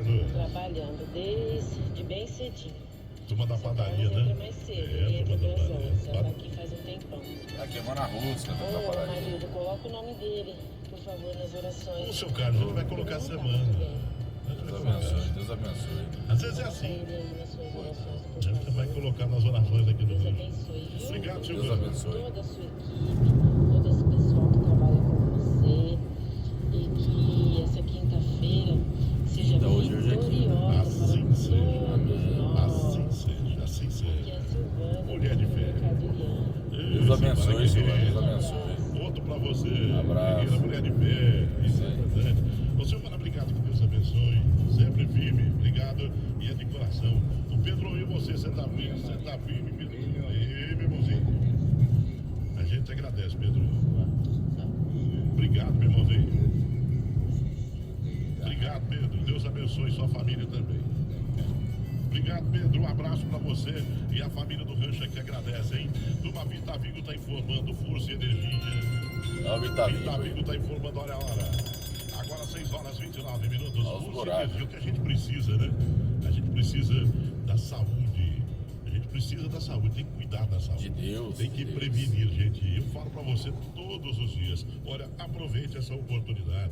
Ricardo? Trabalhando desde bem cedinho. Turma da Só padaria, entra né? mais cedo, É, ele entra turma da 2 padaria. horas, já tá aqui faz um tempão. Tá queimando a rústica, tá Ô, trabalhando. marido, coloca o nome dele, por favor, nas orações. O seu Carlos, ele vai colocar Não tá semana. muito bem. Deus abençoe, Deus abençoe. Às vezes é Coloca assim. ele aí nas suas orações, por Você favor. vai colocar nas orações aqui no Deus vídeo. abençoe, viu? Obrigado, Deus Silvana. abençoe. Toda a sua equipe, todo esse pessoal que trabalha com você. E que essa quinta-feira seja Quinta hoje é vitoriosa Assim para seja. todos nós. Assim seja, assim Que seja. a Silvana, Mulher de fé. Deus abençoe, Silvana. Deus abençoe. Outro pra você. Abraço. Guerreira, mulher de fé. Isso é Sim. importante. Ô, Silvana, obrigado, que Deus abençoe. Sempre firme, obrigado. E é de coração. O Pedro e você tá firme, Pedro. Ei, meu irmãozinho. A gente agradece, Pedro. Obrigado, meu irmãozinho. Obrigado, Pedro. Deus abençoe sua família também. Obrigado, Pedro. Um abraço pra você e a família do Rancho que agradece, hein? Turma, Vita Vigo tá informando, força e energia. Ó, o Vita Vitavigo. Vigo tá informando, olha a hora. Agora 6 horas e 29 minutos. Ó, os Força e buracos. energia, o que a gente precisa, né? A gente precisa da saúde. A gente precisa da saúde, tem que cuidar da saúde. De Deus, Tem que de Deus. prevenir, gente. Eu falo pra você todos os dias. Olha, aproveite essa oportunidade.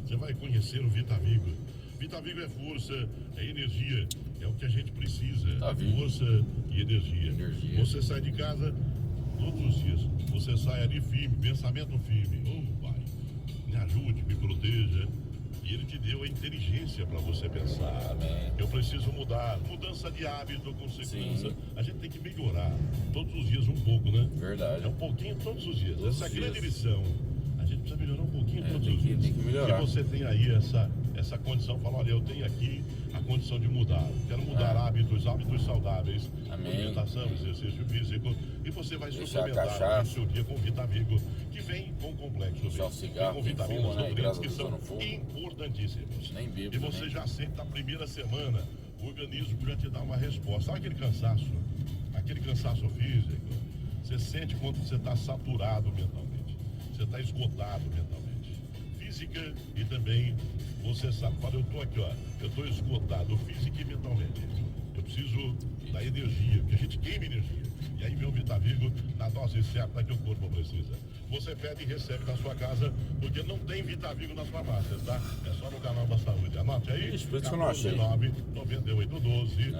Você vai conhecer o Vita Vigo. Vita Vigo é força, é energia, é o que a gente precisa. Vita Vigo. Força e energia. Energia. Você sai de casa todos os dias. Você sai ali firme, pensamento firme. Oh, Pai, me ajude, me proteja. E Ele te deu a inteligência para você pensar. Amém. Eu preciso mudar. Mudança de hábito com segurança. Sim. A gente tem que melhorar todos os dias um pouco, né? Verdade. É um pouquinho todos os dias. Todos Essa os grande dias. lição. A gente precisa melhorar um pouquinho todos tem os que- dias. tem que melhorar. E você tem aí essa condição, fala, olha, eu tenho aqui a condição de mudar. Quero mudar hábitos saudáveis. Amém. Alimentação, exercício físico. E você vai Deixar a suplementar cachaça. o seu dia com Vitamigo, que vem com complexo. Deixar o cigarro, com quem vitaminas, fuma, né? nutrientes Graças que a Deus são eu não fumo. importantíssimos. Nem bebo E você também. já sente na primeira semana, o organismo já te dá uma resposta. Sabe aquele cansaço? Aquele cansaço físico? Você sente quando você está saturado mentalmente. Você está esgotado mentalmente. Física e também, você sabe, fala, eu estou aqui, ó, eu estou esgotado física e mentalmente. Eu preciso da energia, que a gente queima energia. E aí vem o Vitavigo na dose certa que o corpo precisa. Você pede e recebe na sua casa, porque não tem Vitavigo nas farmácias, tá? É só no canal da saúde. Anote aí. Ixi, por isso que eu não achei. 9812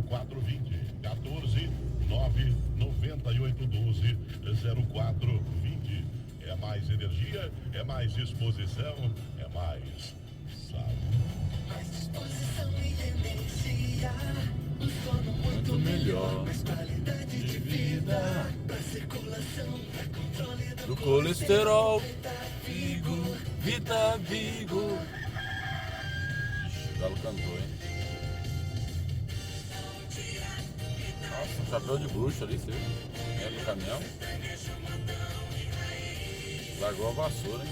0420. 14 9 9812 0420. É mais energia, é mais disposição, é mais saúde. Mais disposição e energia, um sono muito melhor, mais qualidade de vida, pra circulação, pra controle Do colesterol. Vigo. Vitavigo. Ixi, o Galo cantou, hein? Nossa, um chapéu de bruxa ali, você viu? É no caminhão. Largou a vassoura, hein?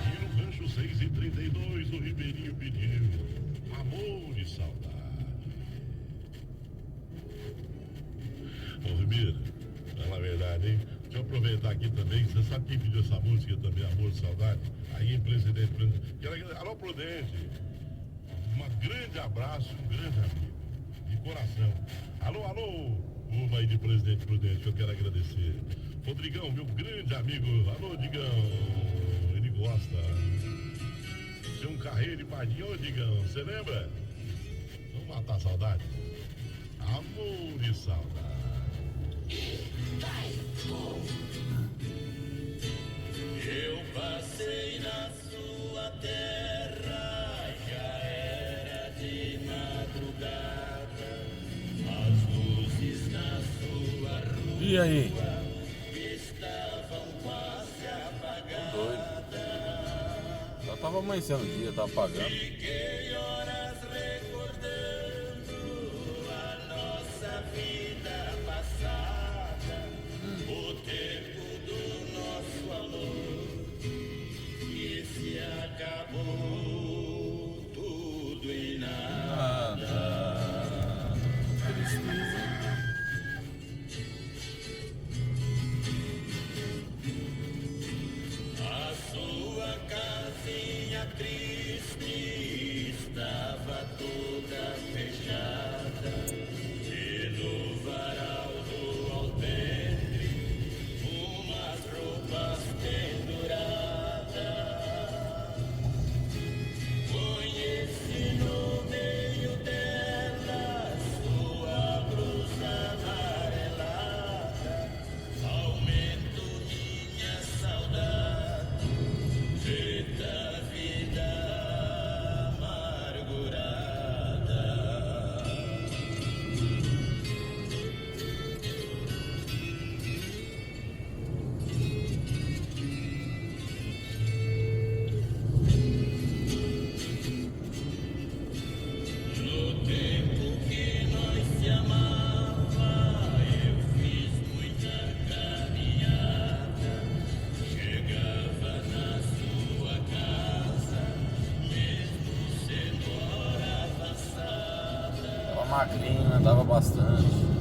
E no rancho 6 e 32, o Ribeirinho pediu amor e saudade. Ô Ribeiro, na verdade, hein? Deixa eu aproveitar aqui também. Você sabe quem pediu essa música também, Amor e Saudade? Aí em Presidente. Alô, Prudente. Um grande abraço, um grande amigo. De coração. Alô, alô. Uma aí de Presidente Prudente, que eu quero agradecer. Rodrigão, meu grande amigo. Alô, Digão. Ele gosta. Tem um carreiro de Pardinho. Ô, Digão, você lembra? Vamos matar a saudade? Amor e saudade. Eu passei na sua terra, já era de madrugada, as luzes na sua rua E aí? estavam quase apagadas. Doido. Já tava amanhecendo o dia, tava apagando. Fiquei horas recordando a nossa vida passada, o tempo do nosso amor que se acabou tudo e nada. Tristeza. A sua casa casinha triste estava toda fechada e no varal do alpendre umas roupas penduradas. Conheci no meio delas sua blusa amarelada. Aumento minha saudade da vida amargurada. No tempo que nós se amava, eu fiz muita caminhada. Chegava na sua casa, mesmo sendo hora passada. Tava magrinho, andava bastante.